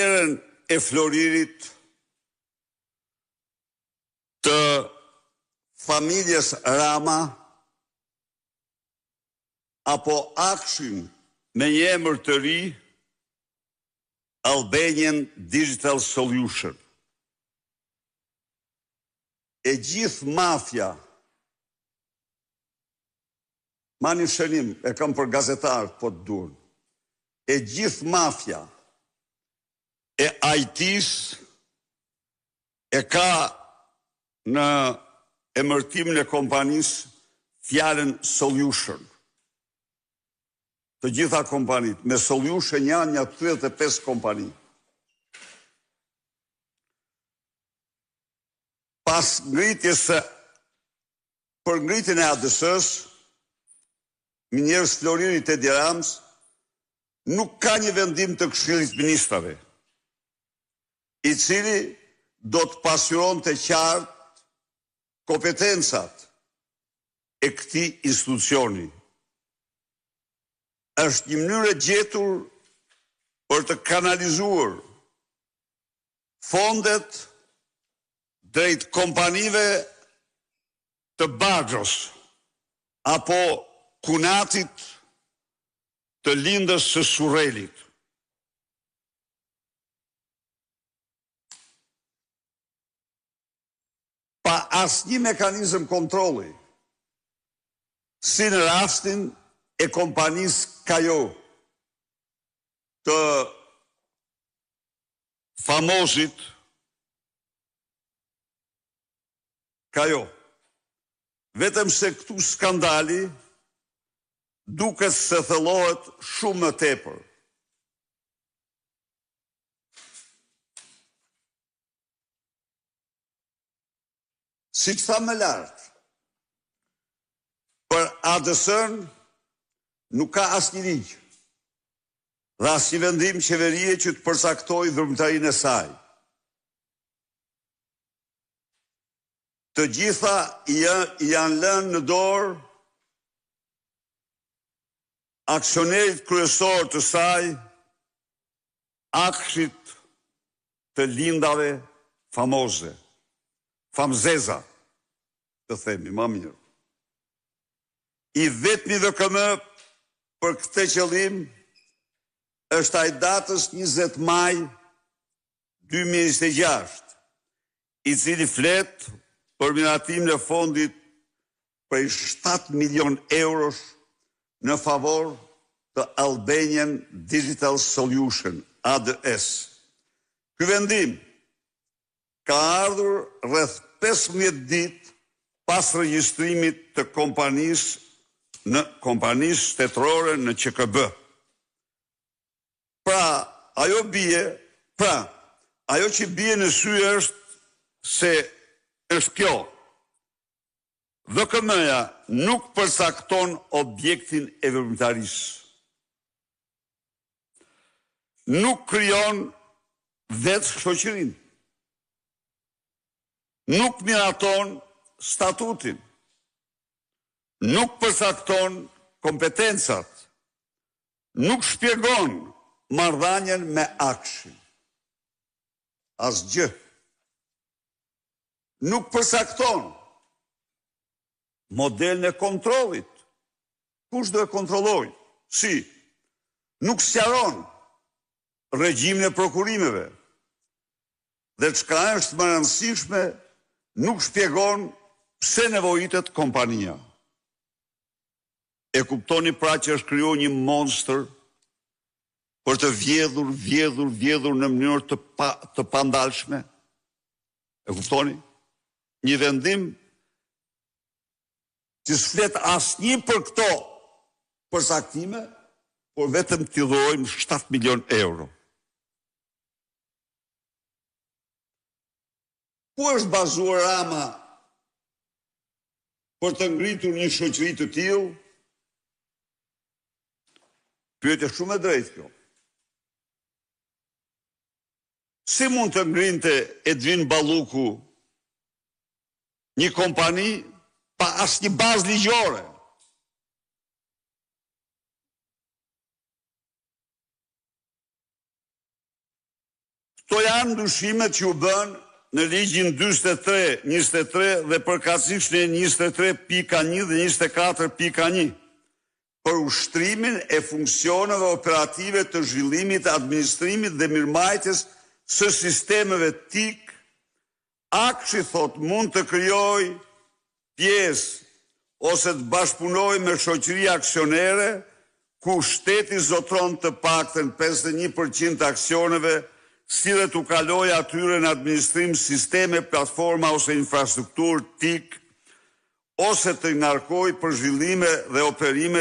Erën e Floririt të familjes Rama apo akshin me një emër të ri Albanian Digital Solution. E gjithë mafja, ma një shënim, e kam për gazetarët po të duhen, e gjithë mafja e IT-s e ka në emërtimin e kompanisë fjalën solution. Të gjitha kompanit, me solution janë një 35 kompani. Pas ngritjes për ngritjen e ADS-s, minjerës Floririt e Dirams nuk ka një vendim të Këshillit Ministrave, i cili do të pasyron të qartë kompetencat e këtij institucioni. Është një mënyrë e gjetur për të kanalizuar fondet drejt kompanive të Baxhos apo Kunatit të lindës së Surrelit. Pa asnjë mekanizëm kontrolli, si në rastin e kompanisë Kajo, të famozit Kajo. Vetëm se këtu skandali duket se thellohet shumë më tepër. Si që tha më lartë, për ADS-n nuk ka asnjë ligj dhe asnjë vendim qeverie që të përcaktoj dhurmëtarinë e saj. Të gjitha janë lënë në dorë aksionerit kryesor të saj, akshit të lindave famoze, famzeza, të themi, më mirë. I vetmi VKM për këtë qëllim është ai datës 20 maj 2026, i cili flet për miratimin e fondit prej 7 milion eurosh në favor të Albanian Digital Solution, ADS. Ky vendim ka ardhur rreth 15 ditë pas regjistrimit të kompanisë shtetërore në QKB. Ajo që bie në sy është se është kjo. VKM-ja nuk përcakton objektin e veprimtarisë. Nuk krijon vetë shoqërinë. Nuk miraton statutin. Nuk përcakton kompetencat. Nuk shpjegon marrëdhënien me akshin. Asgjë. Nuk përcakton modelin e kontrollit. Kush do e kontrolloj? Si? Nuk sqaron regjimin e prokurimeve. Dhe çka është më e rëndësishme, nuk shpjegon pse nevojitet kompania. E kuptoni pra që është krijuar një monster për të vjedhur në mënyrë të pandalshme. E kuptoni? Një vendim që s'flet asnjë për këto përcaktime, por vetëm t'i dhurojmë 7 milion euro. Ku është bazuar Rama për të ngritur një shoqëri të tillë? Pyetje shumë e drejtë kjo. Si mund të ngrinte Edvin Balluku një kompani pa asnjë bazë ligjore? Kto janë ndryshimet që u bën në ligjin 43/23 dhe përkatësisht në 23.1 dhe 24.1 për ushtrimin e funksioneve operative të zhvillimit, administrimit dhe mirëmbajtjes së sistemeve TIC. Akshi thot mund të krijojë pjesë ose të bashkëpunojë me shoqëri aksionere ku shteti zotron të paktën 51% të aksioneve, si dhe t'u kalojë atyre në administrim sisteme, platforma ose infrastrukturë TIC, ose të ngarkojë për zhvillime dhe operime